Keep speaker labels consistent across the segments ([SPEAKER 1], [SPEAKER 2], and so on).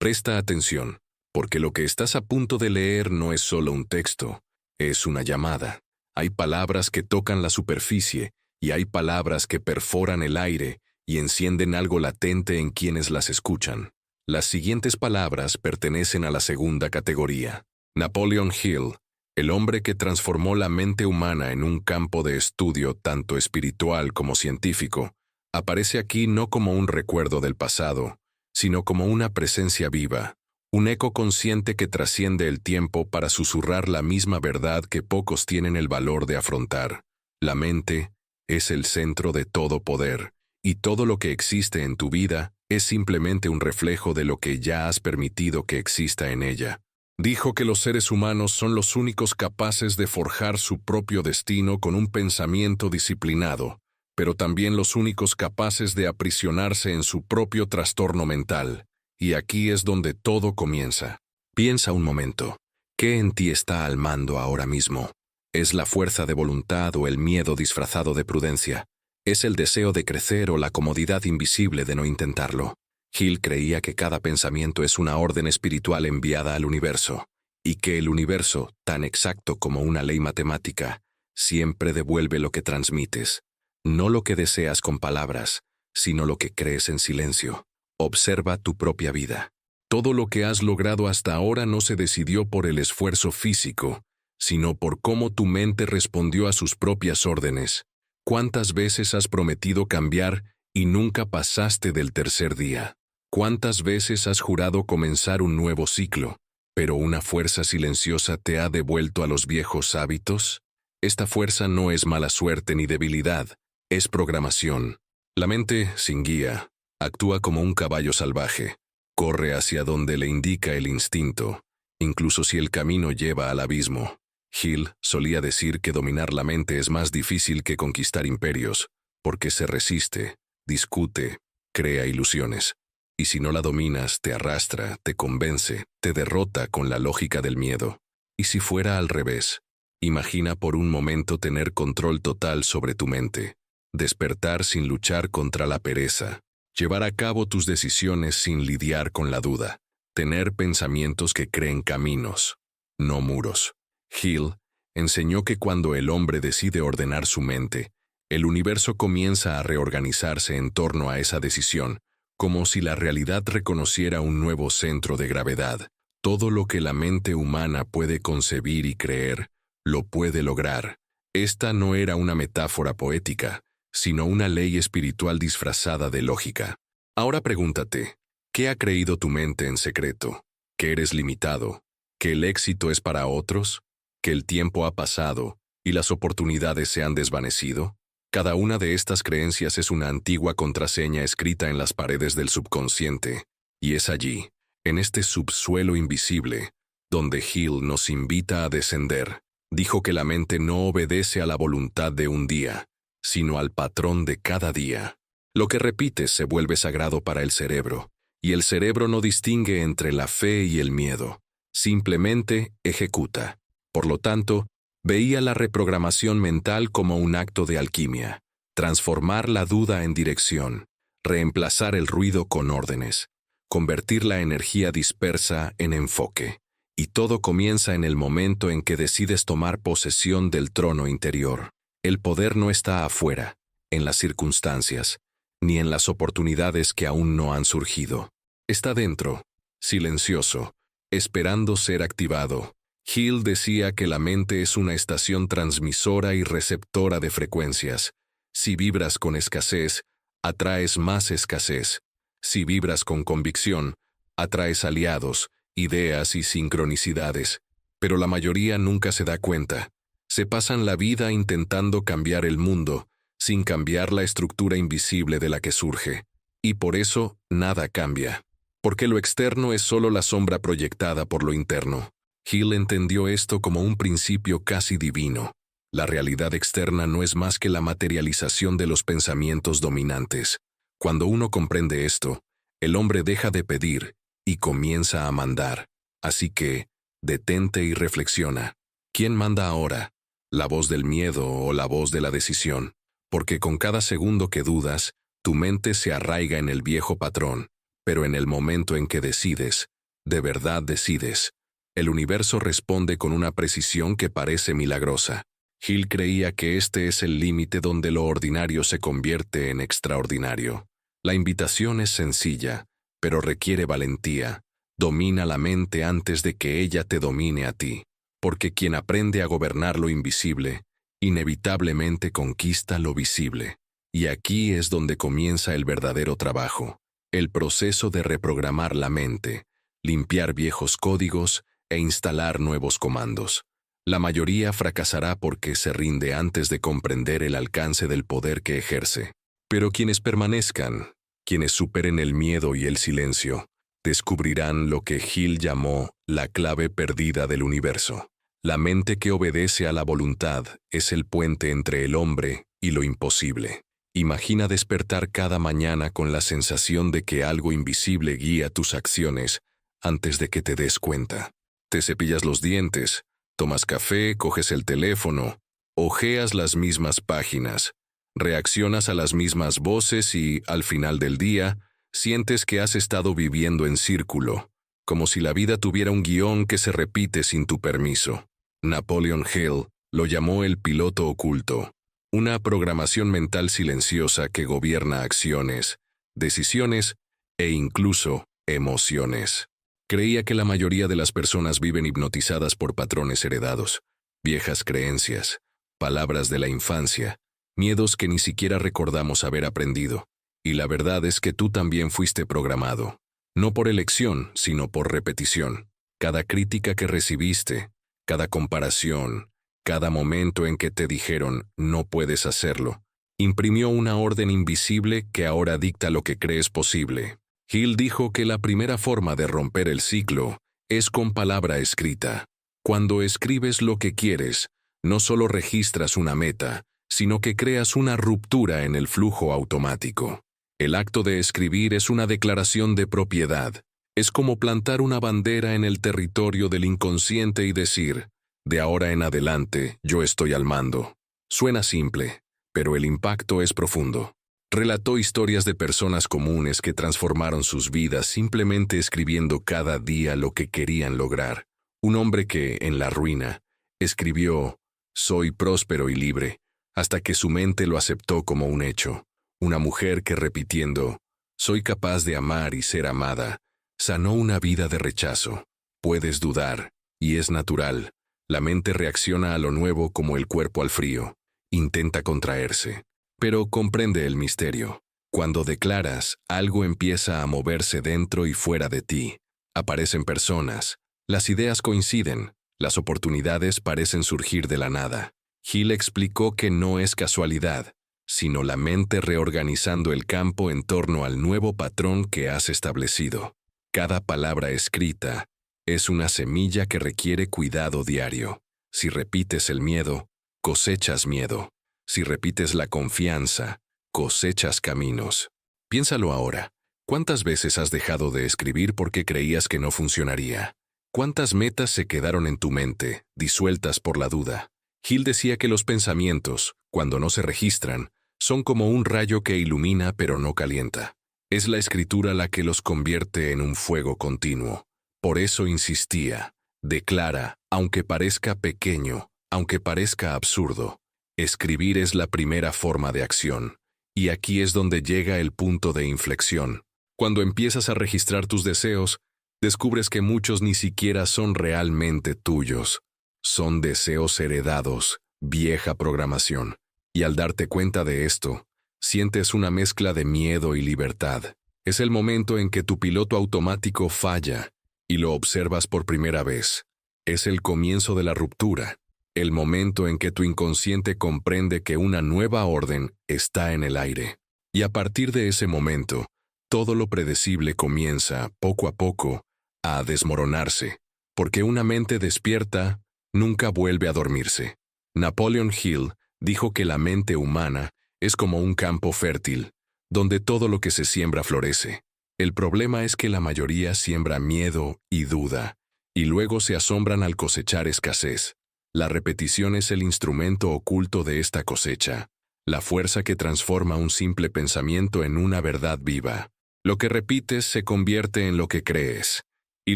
[SPEAKER 1] Presta atención, porque lo que estás a punto de leer no es solo un texto, es una llamada. Hay palabras que tocan la superficie y hay palabras que perforan el aire y encienden algo latente en quienes las escuchan. Las siguientes palabras pertenecen a la segunda categoría. Napoleon Hill, el hombre que transformó la mente humana en un campo de estudio tanto espiritual como científico, aparece aquí no como un recuerdo del pasado, sino como una presencia viva, un eco consciente que trasciende el tiempo para susurrar la misma verdad que pocos tienen el valor de afrontar. La mente es el centro de todo poder, y todo lo que existe en tu vida es simplemente un reflejo de lo que ya has permitido que exista en ella. Dijo que los seres humanos son los únicos capaces de forjar su propio destino con un pensamiento disciplinado, pero también los únicos capaces de aprisionarse en su propio trastorno mental. Y aquí es donde todo comienza. Piensa un momento. ¿Qué en ti está al mando ahora mismo? ¿Es la fuerza de voluntad o el miedo disfrazado de prudencia? ¿Es el deseo de crecer o la comodidad invisible de no intentarlo? Hill creía que cada pensamiento es una orden espiritual enviada al universo, y que el universo, tan exacto como una ley matemática, siempre devuelve lo que transmites, no lo que deseas con palabras, sino lo que crees en silencio. Observa tu propia vida. Todo lo que has logrado hasta ahora no se decidió por el esfuerzo físico, sino por cómo tu mente respondió a sus propias órdenes. ¿Cuántas veces has prometido cambiar y nunca pasaste del tercer día? ¿Cuántas veces has jurado comenzar un nuevo ciclo, pero una fuerza silenciosa te ha devuelto a los viejos hábitos? Esta fuerza no es mala suerte ni debilidad, es programación. La mente, sin guía, actúa como un caballo salvaje. Corre hacia donde le indica el instinto, incluso si el camino lleva al abismo. Hill solía decir que dominar la mente es más difícil que conquistar imperios, porque se resiste, discute, crea ilusiones. Y si no la dominas, te arrastra, te convence, te derrota con la lógica del miedo. ¿Y si fuera al revés? Imagina por un momento tener control total sobre tu mente, despertar sin luchar contra la pereza, llevar a cabo tus decisiones sin lidiar con la duda, tener pensamientos que creen caminos, no muros. Hill enseñó que cuando el hombre decide ordenar su mente, el universo comienza a reorganizarse en torno a esa decisión, como si la realidad reconociera un nuevo centro de gravedad. Todo lo que la mente humana puede concebir y creer, lo puede lograr. Esta no era una metáfora poética, sino una ley espiritual disfrazada de lógica. Ahora pregúntate, ¿qué ha creído tu mente en secreto? ¿Que eres limitado? ¿Que el éxito es para otros? ¿Que el tiempo ha pasado y las oportunidades se han desvanecido? Cada una de estas creencias es una antigua contraseña escrita en las paredes del subconsciente, y es allí, en este subsuelo invisible, donde Hill nos invita a descender. Dijo que la mente no obedece a la voluntad de un día, sino al patrón de cada día. Lo que repites se vuelve sagrado para el cerebro, y el cerebro no distingue entre la fe y el miedo, simplemente ejecuta. Por lo tanto, veía la reprogramación mental como un acto de alquimia, transformar la duda en dirección, reemplazar el ruido con órdenes, convertir la energía dispersa en enfoque. Y todo comienza en el momento en que decides tomar posesión del trono interior. El poder no está afuera, en las circunstancias, ni en las oportunidades que aún no han surgido. Está dentro, silencioso, esperando ser activado. Hill decía que la mente es una estación transmisora y receptora de frecuencias. Si vibras con escasez, atraes más escasez. Si vibras con convicción, atraes aliados, ideas y sincronicidades. Pero la mayoría nunca se da cuenta. Se pasan la vida intentando cambiar el mundo, sin cambiar la estructura invisible de la que surge. Y por eso, nada cambia. Porque lo externo es solo la sombra proyectada por lo interno. Hill entendió esto como un principio casi divino. La realidad externa no es más que la materialización de los pensamientos dominantes. Cuando uno comprende esto, el hombre deja de pedir y comienza a mandar. Así que, detente y reflexiona. ¿Quién manda ahora? ¿La voz del miedo o la voz de la decisión? Porque con cada segundo que dudas, tu mente se arraiga en el viejo patrón, pero en el momento en que decides, ¿De verdad decides? El universo responde con una precisión que parece milagrosa. Hill creía que este es el límite donde lo ordinario se convierte en extraordinario. La invitación es sencilla, pero requiere valentía. Domina la mente antes de que ella te domine a ti, porque quien aprende a gobernar lo invisible, inevitablemente conquista lo visible. Y aquí es donde comienza el verdadero trabajo, el proceso de reprogramar la mente, limpiar viejos códigos e instalar nuevos comandos. La mayoría fracasará porque se rinde antes de comprender el alcance del poder que ejerce. Pero quienes permanezcan, quienes superen el miedo y el silencio, descubrirán lo que Hill llamó la clave perdida del universo. La mente que obedece a la voluntad es el puente entre el hombre y lo imposible. Imagina despertar cada mañana con la sensación de que algo invisible guía tus acciones antes de que te des cuenta. Te cepillas los dientes, tomas café, coges el teléfono, hojeas las mismas páginas, reaccionas a las mismas voces y, al final del día, sientes que has estado viviendo en círculo, como si la vida tuviera un guión que se repite sin tu permiso. Napoleon Hill lo llamó el piloto oculto, una programación mental silenciosa que gobierna acciones, decisiones e incluso emociones. Creía que la mayoría de las personas viven hipnotizadas por patrones heredados, viejas creencias, palabras de la infancia, miedos que ni siquiera recordamos haber aprendido. Y la verdad es que tú también fuiste programado, no por elección, sino por repetición. Cada crítica que recibiste, cada comparación, cada momento en que te dijeron no puedes hacerlo, imprimió una orden invisible que ahora dicta lo que crees posible. Hill dijo que la primera forma de romper el ciclo es con palabra escrita. Cuando escribes lo que quieres, no solo registras una meta, sino que creas una ruptura en el flujo automático. El acto de escribir es una declaración de propiedad. Es como plantar una bandera en el territorio del inconsciente y decir, de ahora en adelante, yo estoy al mando. Suena simple, pero el impacto es profundo. Relató historias de personas comunes que transformaron sus vidas simplemente escribiendo cada día lo que querían lograr. Un hombre que, en la ruina, escribió, «Soy próspero y libre», hasta que su mente lo aceptó como un hecho. Una mujer que repitiendo, «Soy capaz de amar y ser amada», sanó una vida de rechazo. Puedes dudar, y es natural. La mente reacciona a lo nuevo como el cuerpo al frío. Intenta contraerse. Pero comprende el misterio. Cuando declaras, algo empieza a moverse dentro y fuera de ti. Aparecen personas. Las ideas coinciden. Las oportunidades parecen surgir de la nada. Hill explicó que no es casualidad, sino la mente reorganizando el campo en torno al nuevo patrón que has establecido. Cada palabra escrita es una semilla que requiere cuidado diario. Si repites el miedo, cosechas miedo. Si repites la confianza, cosechas caminos. Piénsalo ahora. ¿Cuántas veces has dejado de escribir porque creías que no funcionaría? ¿Cuántas metas se quedaron en tu mente, disueltas por la duda? Hill decía que los pensamientos, cuando no se registran, son como un rayo que ilumina pero no calienta. Es la escritura la que los convierte en un fuego continuo. Por eso insistía, declara, aunque parezca pequeño, aunque parezca absurdo. Escribir es la primera forma de acción. Y aquí es donde llega el punto de inflexión. Cuando empiezas a registrar tus deseos, descubres que muchos ni siquiera son realmente tuyos. Son deseos heredados, vieja programación. Y al darte cuenta de esto, sientes una mezcla de miedo y libertad. Es el momento en que tu piloto automático falla y lo observas por primera vez. Es el comienzo de la ruptura. El momento en que tu inconsciente comprende que una nueva orden está en el aire. Y a partir de ese momento, todo lo predecible comienza, poco a poco, a desmoronarse, porque una mente despierta nunca vuelve a dormirse. Napoleon Hill dijo que la mente humana es como un campo fértil, donde todo lo que se siembra florece. El problema es que la mayoría siembra miedo y duda, y luego se asombran al cosechar escasez. La repetición es el instrumento oculto de esta cosecha, la fuerza que transforma un simple pensamiento en una verdad viva. Lo que repites se convierte en lo que crees, Y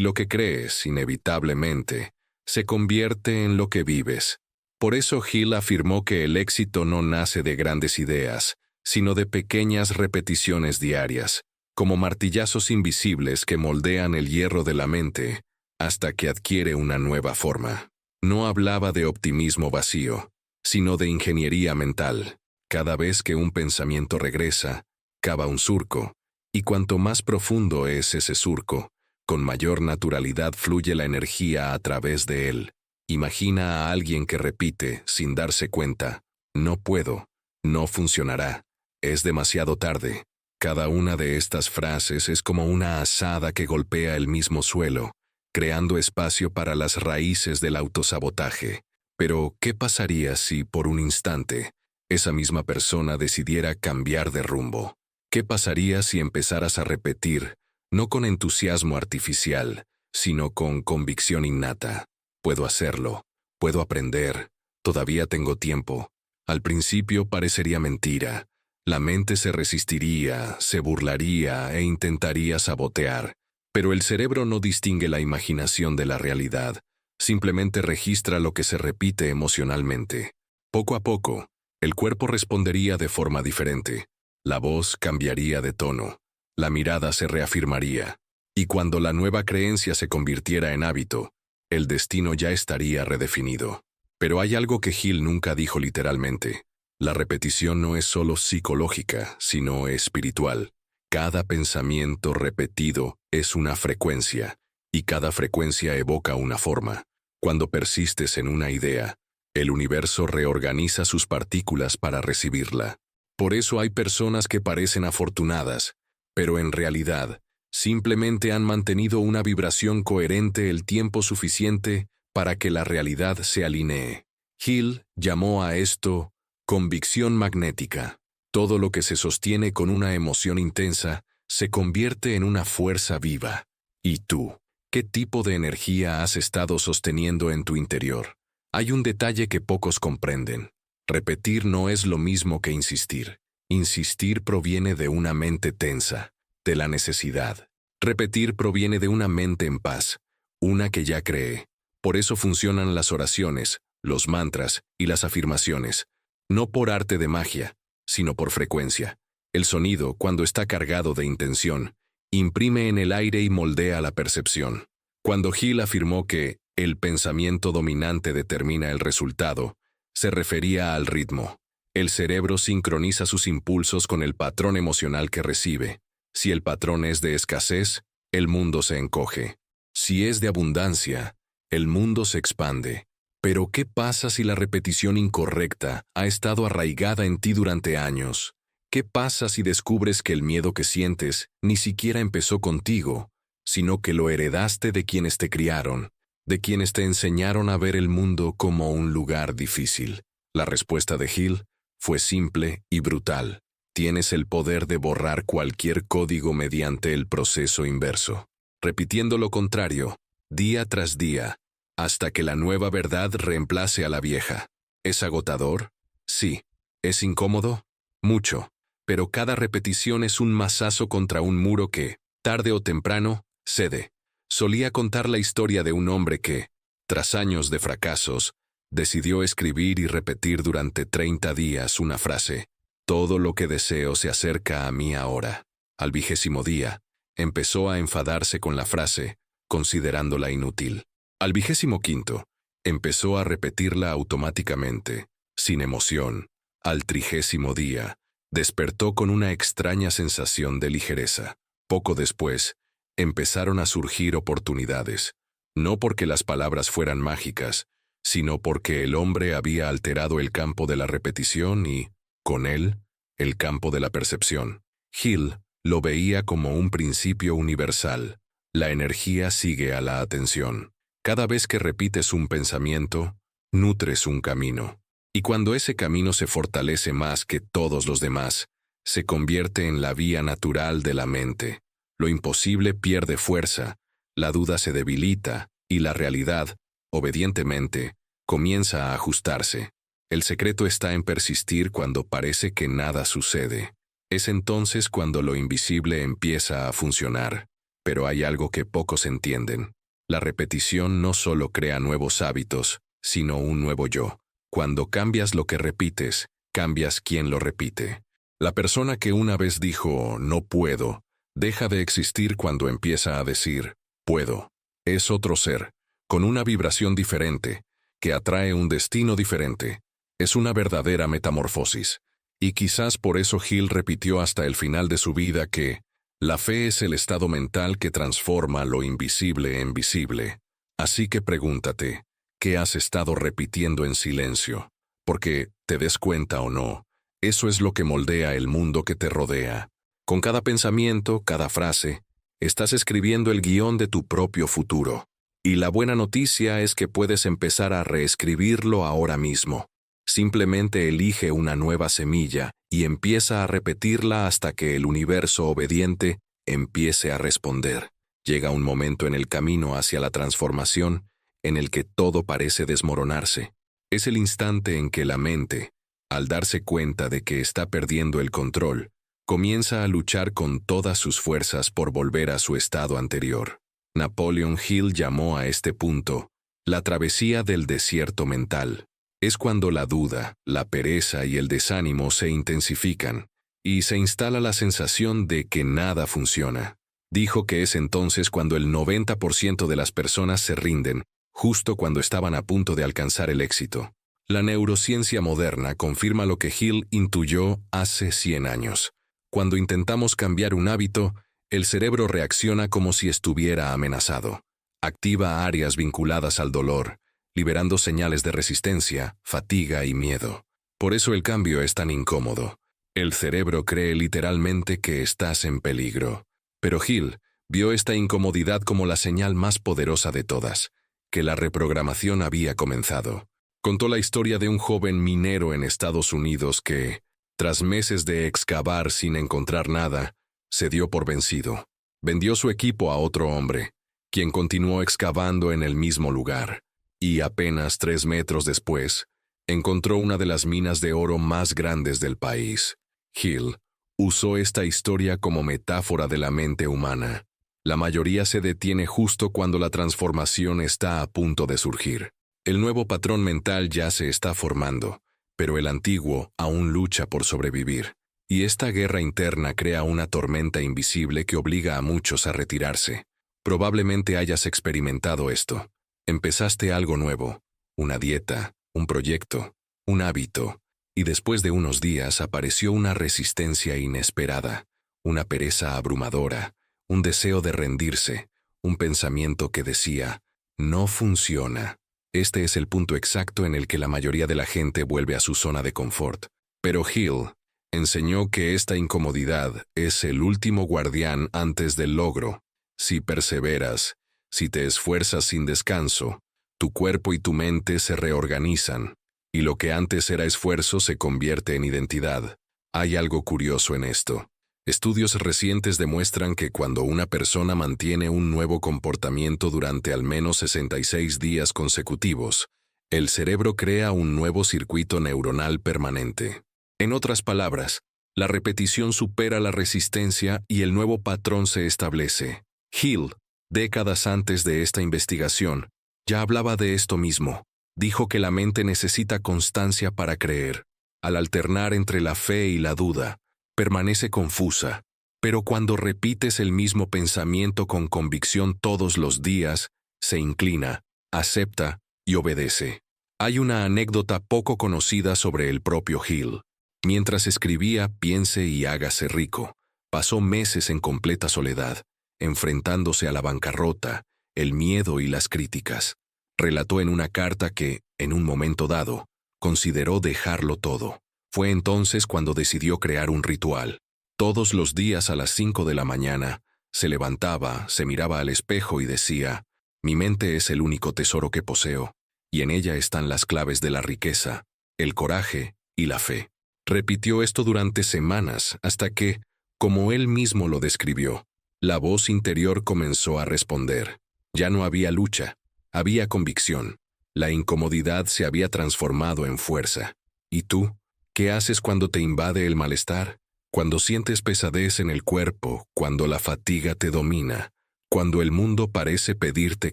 [SPEAKER 1] lo que crees, inevitablemente, se convierte en lo que vives. Por eso Hill afirmó que el éxito no nace de grandes ideas, sino de pequeñas repeticiones diarias, como martillazos invisibles que moldean el hierro de la mente hasta que adquiere una nueva forma. No hablaba de optimismo vacío, sino de ingeniería mental. Cada vez que un pensamiento regresa, cava un surco, y cuanto más profundo es ese surco, con mayor naturalidad fluye la energía a través de él. Imagina a alguien que repite, sin darse cuenta, no puedo, no funcionará, es demasiado tarde. Cada una de estas frases es como una azada que golpea el mismo suelo, creando espacio para las raíces del autosabotaje. Pero, ¿qué pasaría si, por un instante, esa misma persona decidiera cambiar de rumbo? ¿Qué pasaría si empezaras a repetir, no con entusiasmo artificial, sino con convicción innata? Puedo hacerlo, puedo aprender, todavía tengo tiempo. Al principio parecería mentira. La mente se resistiría, se burlaría e intentaría sabotear. Pero el cerebro no distingue la imaginación de la realidad, simplemente registra lo que se repite emocionalmente. Poco a poco, el cuerpo respondería de forma diferente. La voz cambiaría de tono, la mirada se reafirmaría, y cuando la nueva creencia se convirtiera en hábito, el destino ya estaría redefinido. Pero hay algo que Hill nunca dijo literalmente. La repetición no es solo psicológica, sino espiritual. Cada pensamiento repetido es una frecuencia, y cada frecuencia evoca una forma. Cuando persistes en una idea, el universo reorganiza sus partículas para recibirla. Por eso hay personas que parecen afortunadas, pero en realidad, simplemente han mantenido una vibración coherente el tiempo suficiente para que la realidad se alinee. Hill llamó a esto convicción magnética. Todo lo que se sostiene con una emoción intensa se convierte en una fuerza viva. ¿Y tú? ¿Qué tipo de energía has estado sosteniendo en tu interior? Hay un detalle que pocos comprenden. Repetir no es lo mismo que insistir. Insistir proviene de una mente tensa, de la necesidad. Repetir proviene de una mente en paz, una que ya cree. Por eso funcionan las oraciones, los mantras y las afirmaciones. No por arte de magia, sino por frecuencia. El sonido, cuando está cargado de intención, imprime en el aire y moldea la percepción. Cuando Hill afirmó que el pensamiento dominante determina el resultado, se refería al ritmo. El cerebro sincroniza sus impulsos con el patrón emocional que recibe. Si el patrón es de escasez, el mundo se encoge. Si es de abundancia, el mundo se expande. Pero ¿qué pasa si la repetición incorrecta ha estado arraigada en ti durante años? ¿Qué pasa si descubres que el miedo que sientes ni siquiera empezó contigo, sino que lo heredaste de quienes te criaron, de quienes te enseñaron a ver el mundo como un lugar difícil? La respuesta de Hill fue simple y brutal. Tienes el poder de borrar cualquier código mediante el proceso inverso, repitiendo lo contrario, día tras día, hasta que la nueva verdad reemplace a la vieja. ¿Es agotador? Sí. ¿Es incómodo? Mucho. Pero cada repetición es un mazazo contra un muro que, tarde o temprano, cede. Solía contar la historia de un hombre que, tras años de fracasos, decidió escribir y repetir durante 30 días una frase: todo lo que deseo se acerca a mí ahora. Al 20º día, empezó a enfadarse con la frase, considerándola inútil. Al 25º, empezó a repetirla automáticamente, sin emoción. Al 30º día, despertó con una extraña sensación de ligereza. Poco después, empezaron a surgir oportunidades, no porque las palabras fueran mágicas, sino porque el hombre había alterado el campo de la repetición y, con él, el campo de la percepción. Hill lo veía como un principio universal. La energía sigue a la atención. Cada vez que repites un pensamiento, nutres un camino. Y cuando ese camino se fortalece más que todos los demás, se convierte en la vía natural de la mente. Lo imposible pierde fuerza, la duda se debilita y la realidad, obedientemente, comienza a ajustarse. El secreto está en persistir cuando parece que nada sucede. Es entonces cuando lo invisible empieza a funcionar. Pero hay algo que pocos entienden. La repetición no solo crea nuevos hábitos, sino un nuevo yo. Cuando cambias lo que repites, cambias quién lo repite. La persona que una vez dijo "no puedo", deja de existir cuando empieza a decir "puedo". Es otro ser, con una vibración diferente, que atrae un destino diferente. Es una verdadera metamorfosis. Y quizás por eso Hill repitió hasta el final de su vida que la fe es el estado mental que transforma lo invisible en visible. Así que pregúntate, ¿qué has estado repitiendo en silencio? Porque, te des cuenta o no, eso es lo que moldea el mundo que te rodea. Con cada pensamiento, cada frase, estás escribiendo el guión de tu propio futuro. Y la buena noticia es que puedes empezar a reescribirlo ahora mismo. Simplemente elige una nueva semilla y empieza a repetirla hasta que el universo obediente empiece a responder. Llega un momento en el camino hacia la transformación en el que todo parece desmoronarse. Es el instante en que la mente, al darse cuenta de que está perdiendo el control, comienza a luchar con todas sus fuerzas por volver a su estado anterior. Napoleon Hill llamó a este punto la travesía del desierto mental. Es cuando la duda, la pereza y el desánimo se intensifican, y se instala la sensación de que nada funciona. Dijo que es entonces cuando el 90% de las personas se rinden, justo cuando estaban a punto de alcanzar el éxito. La neurociencia moderna confirma lo que Hill intuyó hace 100 años. Cuando intentamos cambiar un hábito, el cerebro reacciona como si estuviera amenazado. Activa áreas vinculadas al dolor, liberando señales de resistencia, fatiga y miedo. Por eso el cambio es tan incómodo. El cerebro cree literalmente que estás en peligro. Pero Hill vio esta incomodidad como la señal más poderosa de todas, que la reprogramación había comenzado. Contó la historia de un joven minero en Estados Unidos que, tras meses de excavar sin encontrar nada, se dio por vencido. Vendió su equipo a otro hombre, quien continuó excavando en el mismo lugar. Y apenas 3 metros después, encontró una de las minas de oro más grandes del país. Hill usó esta historia como metáfora de la mente humana. La mayoría se detiene justo cuando la transformación está a punto de surgir. El nuevo patrón mental ya se está formando, pero el antiguo aún lucha por sobrevivir. Y esta guerra interna crea una tormenta invisible que obliga a muchos a retirarse. Probablemente hayas experimentado esto. Empezaste algo nuevo, una dieta, un proyecto, un hábito, y después de unos días apareció una resistencia inesperada, una pereza abrumadora, un deseo de rendirse, un pensamiento que decía, no funciona. Este es el punto exacto en el que la mayoría de la gente vuelve a su zona de confort. Pero Hill enseñó que esta incomodidad es el último guardián antes del logro. Si perseveras, si te esfuerzas sin descanso, tu cuerpo y tu mente se reorganizan, y lo que antes era esfuerzo se convierte en identidad. Hay algo curioso en esto. Estudios recientes demuestran que cuando una persona mantiene un nuevo comportamiento durante al menos 66 días consecutivos, el cerebro crea un nuevo circuito neuronal permanente. En otras palabras, la repetición supera la resistencia y el nuevo patrón se establece. Hill, décadas antes de esta investigación, ya hablaba de esto mismo. Dijo que la mente necesita constancia para creer. Al alternar entre la fe y la duda, permanece confusa. Pero cuando repites el mismo pensamiento con convicción todos los días, se inclina, acepta y obedece. Hay una anécdota poco conocida sobre el propio Hill. Mientras escribía Piense y hágase rico, pasó meses en completa soledad, enfrentándose a la bancarrota, el miedo y las críticas. Relató en una carta que, en un momento dado, consideró dejarlo todo. Fue entonces cuando decidió crear un ritual. Todos los días a las 5 de la mañana, se levantaba, se miraba al espejo y decía, mi mente es el único tesoro que poseo, y en ella están las claves de la riqueza, el coraje y la fe. Repitió esto durante semanas hasta que, como él mismo lo describió, la voz interior comenzó a responder. Ya no había lucha, había convicción. La incomodidad se había transformado en fuerza. ¿Y tú? ¿Qué haces cuando te invade el malestar? Cuando sientes pesadez en el cuerpo, cuando la fatiga te domina, Cuando el mundo parece pedirte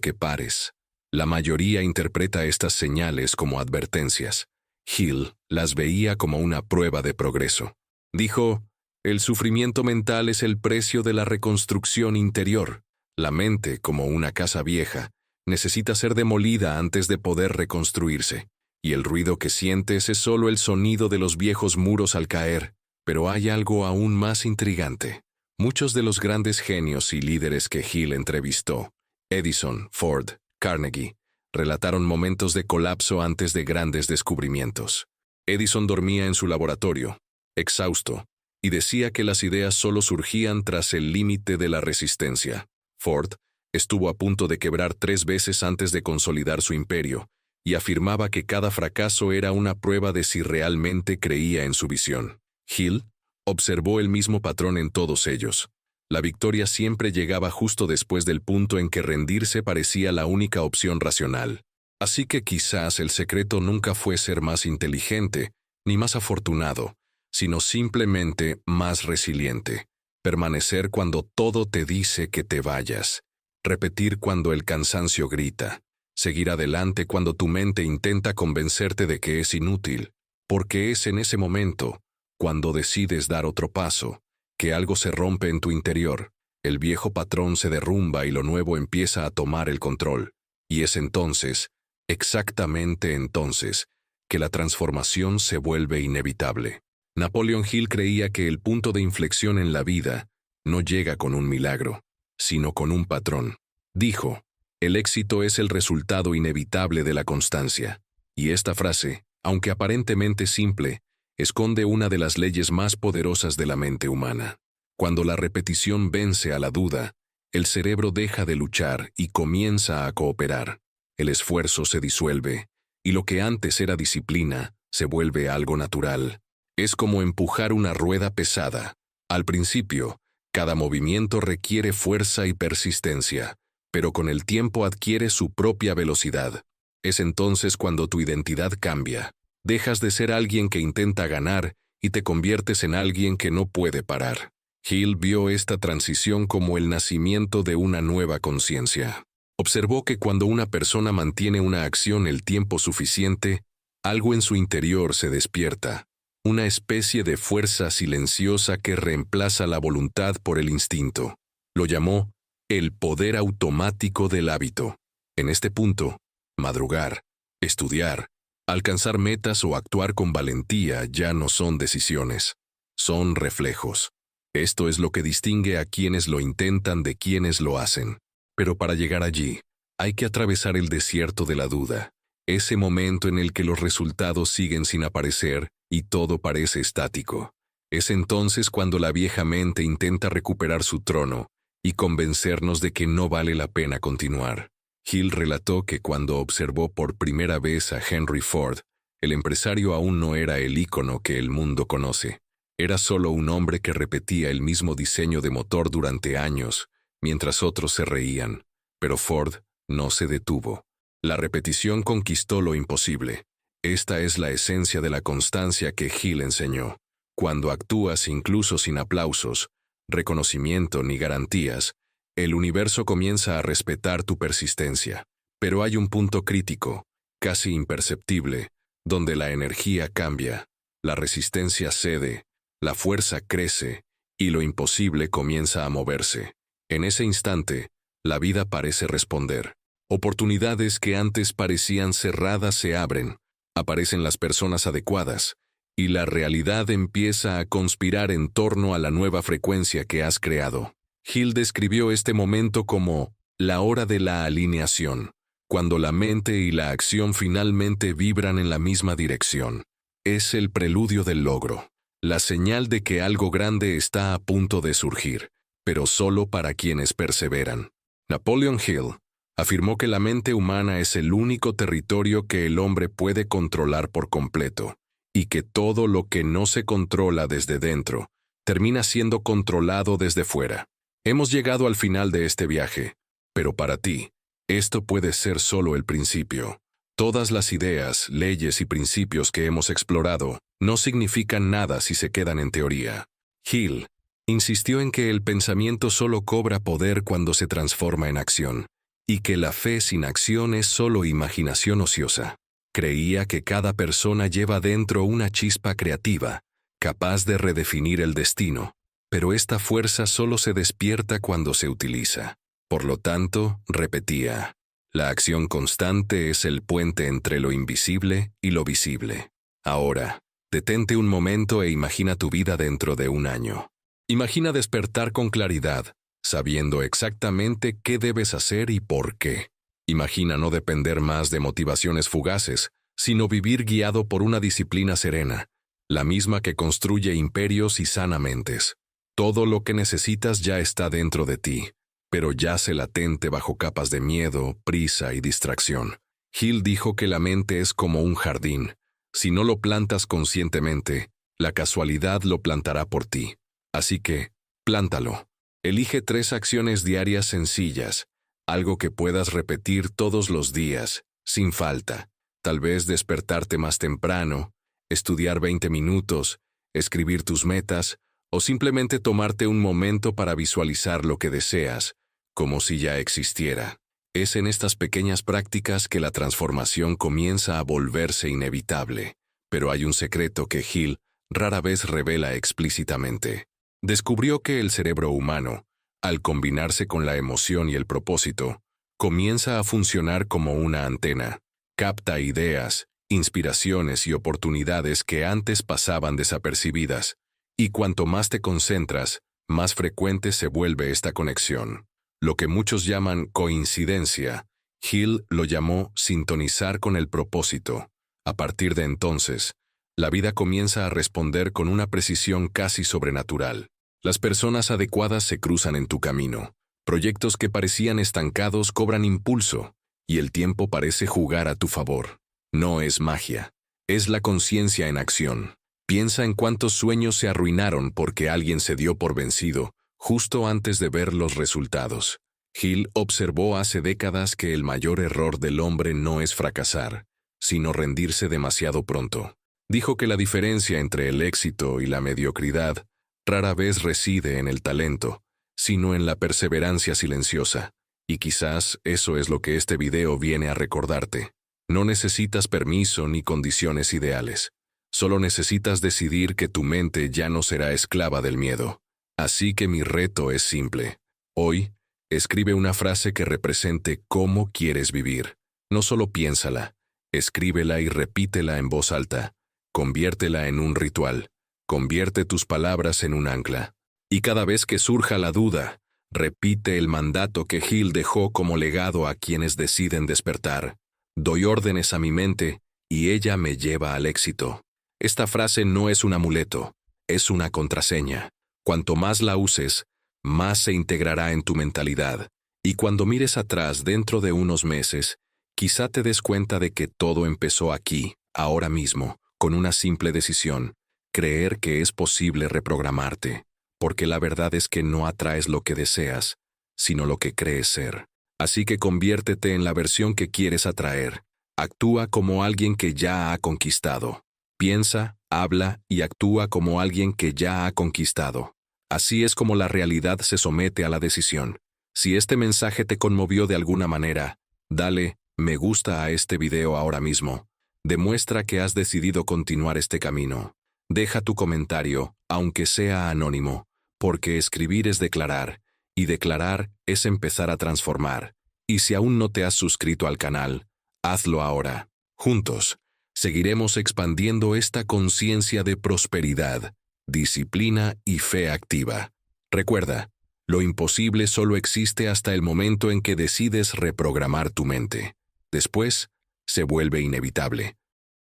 [SPEAKER 1] que pares, la mayoría interpreta estas señales como advertencias. Hill las veía como una prueba de progreso. Dijo, el sufrimiento mental es el precio de la reconstrucción interior. La mente, como una casa vieja, necesita ser demolida antes de poder reconstruirse. Y el ruido que sientes es solo el sonido de los viejos muros al caer. Pero hay algo aún más intrigante. Muchos de los grandes genios y líderes que Hill entrevistó, Edison, Ford, Carnegie, relataron momentos de colapso antes de grandes descubrimientos. Edison dormía en su laboratorio, exhausto, y decía que las ideas solo surgían tras el límite de la resistencia. Ford estuvo a punto de quebrar 3 veces antes de consolidar su imperio, y afirmaba que cada fracaso era una prueba de si realmente creía en su visión. Hill observó el mismo patrón en todos ellos. La victoria siempre llegaba justo después del punto en que rendirse parecía la única opción racional. Así que quizás el secreto nunca fue ser más inteligente, ni más afortunado, sino simplemente más resiliente. Permanecer cuando todo te dice que te vayas. Repetir cuando el cansancio grita. Seguir adelante cuando tu mente intenta convencerte de que es inútil. Porque es en ese momento, cuando decides dar otro paso, que algo se rompe en tu interior, el viejo patrón se derrumba y lo nuevo empieza a tomar el control. Y es entonces, exactamente entonces, que la transformación se vuelve inevitable. Napoleon Hill creía que el punto de inflexión en la vida no llega con un milagro, sino con un patrón. Dijo, el éxito es el resultado inevitable de la constancia. Y esta frase, aunque aparentemente simple, esconde una de las leyes más poderosas de la mente humana. Cuando la repetición vence a la duda, el cerebro deja de luchar y comienza a cooperar. El esfuerzo se disuelve, y lo que antes era disciplina se vuelve algo natural. Es como empujar una rueda pesada. Al principio, cada movimiento requiere fuerza y persistencia, pero con el tiempo adquiere su propia velocidad. Es entonces cuando tu identidad cambia. Dejas de ser alguien que intenta ganar y te conviertes en alguien que no puede parar. Hill vio esta transición como el nacimiento de una nueva conciencia. Observó que cuando una persona mantiene una acción el tiempo suficiente, algo en su interior se despierta, una especie de fuerza silenciosa que reemplaza la voluntad por el instinto. Lo llamó el poder automático del hábito. En este punto, madrugar, estudiar, alcanzar metas o actuar con valentía ya no son decisiones, son reflejos. Esto es lo que distingue a quienes lo intentan de quienes lo hacen. Pero para llegar allí, hay que atravesar el desierto de la duda, ese momento en el que los resultados siguen sin aparecer y todo parece estático. Es entonces cuando la vieja mente intenta recuperar su trono y convencernos de que no vale la pena continuar. Hill relató que cuando observó por primera vez a Henry Ford, el empresario aún no era el ícono que el mundo conoce. Era solo un hombre que repetía el mismo diseño de motor durante años, mientras otros se reían. Pero Ford no se detuvo. La repetición conquistó lo imposible. Esta es la esencia de la constancia que Hill enseñó. Cuando actúas incluso sin aplausos, reconocimiento ni garantías, el universo comienza a respetar tu persistencia. Pero hay un punto crítico, casi imperceptible, donde la energía cambia, la resistencia cede, la fuerza crece, y lo imposible comienza a moverse. En ese instante, la vida parece responder. Oportunidades que antes parecían cerradas se abren, aparecen las personas adecuadas, y la realidad empieza a conspirar en torno a la nueva frecuencia que has creado. Hill describió este momento como la hora de la alineación, cuando la mente y la acción finalmente vibran en la misma dirección. Es el preludio del logro, la señal de que algo grande está a punto de surgir, pero solo para quienes perseveran. Napoleon Hill afirmó que la mente humana es el único territorio que el hombre puede controlar por completo, y que todo lo que no se controla desde dentro termina siendo controlado desde fuera. Hemos llegado al final de este viaje, pero para ti, esto puede ser solo el principio. Todas las ideas, leyes y principios que hemos explorado no significan nada si se quedan en teoría. Hill Insistió en que el pensamiento solo cobra poder cuando se transforma en acción, y que la fe sin acción es solo imaginación ociosa. Creía que cada persona lleva dentro una chispa creativa, capaz de redefinir el destino, pero esta fuerza solo se despierta cuando se utiliza. Por lo tanto, repetía, la acción constante es el puente entre lo invisible y lo visible. Ahora, detente un momento e imagina tu vida dentro de un año. Imagina despertar con claridad, sabiendo exactamente qué debes hacer y por qué. Imagina no depender más de motivaciones fugaces, sino vivir guiado por una disciplina serena, la misma que construye imperios y sana mentes. Todo lo que necesitas ya está dentro de ti, pero yace latente bajo capas de miedo, prisa y distracción. Hill dijo que la mente es como un jardín. Si no lo plantas conscientemente, la casualidad lo plantará por ti. Así que, plántalo. Elige 3 acciones diarias sencillas, algo que puedas repetir todos los días, sin falta. Tal vez despertarte más temprano, estudiar 20 minutos, escribir tus metas, o simplemente tomarte un momento para visualizar lo que deseas, como si ya existiera. Es en estas pequeñas prácticas que la transformación comienza a volverse inevitable. Pero hay un secreto que Hill rara vez revela explícitamente. Descubrió que el cerebro humano, al combinarse con la emoción y el propósito, comienza a funcionar como una antena. Capta ideas, inspiraciones y oportunidades que antes pasaban desapercibidas. Y cuanto más te concentras, más frecuente se vuelve esta conexión. Lo que muchos llaman coincidencia, Hill lo llamó sintonizar con el propósito. A partir de entonces, la vida comienza a responder con una precisión casi sobrenatural. Las personas adecuadas se cruzan en tu camino. Proyectos que parecían estancados cobran impulso, y el tiempo parece jugar a tu favor. No es magia, es la conciencia en acción. Piensa en cuántos sueños se arruinaron porque alguien se dio por vencido, justo antes de ver los resultados. Hill observó hace décadas que el mayor error del hombre no es fracasar, sino rendirse demasiado pronto. Dijo que la diferencia entre el éxito y la mediocridad rara vez reside en el talento, sino en la perseverancia silenciosa. Y quizás eso es lo que este video viene a recordarte. No necesitas permiso ni condiciones ideales. Solo necesitas decidir que tu mente ya no será esclava del miedo. Así que mi reto es simple. Hoy, escribe una frase que represente cómo quieres vivir. No solo piénsala, escríbela y repítela en voz alta. Conviértela en un ritual. Convierte tus palabras en un ancla. Y cada vez que surja la duda, repite el mandato que Hill dejó como legado a quienes deciden despertar. Doy órdenes a mi mente y ella me lleva al éxito. Esta frase no es un amuleto, es una contraseña. Cuanto más la uses, más se integrará en tu mentalidad. Y cuando mires atrás dentro de unos meses, quizá te des cuenta de que todo empezó aquí, ahora mismo, con una simple decisión: creer que es posible reprogramarte. Porque la verdad es que no atraes lo que deseas, sino lo que crees ser. Así que conviértete en la versión que quieres atraer. Actúa como alguien que ya ha conquistado. Piensa, habla y actúa como alguien que ya ha conquistado. Así es como la realidad se somete a la decisión. Si este mensaje te conmovió de alguna manera, dale me gusta a este video ahora mismo. Demuestra que has decidido continuar este camino. Deja tu comentario, aunque sea anónimo, porque escribir es declarar, y declarar es empezar a transformar. Y si aún no te has suscrito al canal, hazlo ahora. Juntos, seguiremos expandiendo esta conciencia de prosperidad, disciplina y fe activa. Recuerda, lo imposible solo existe hasta el momento en que decides reprogramar tu mente. Después, se vuelve inevitable.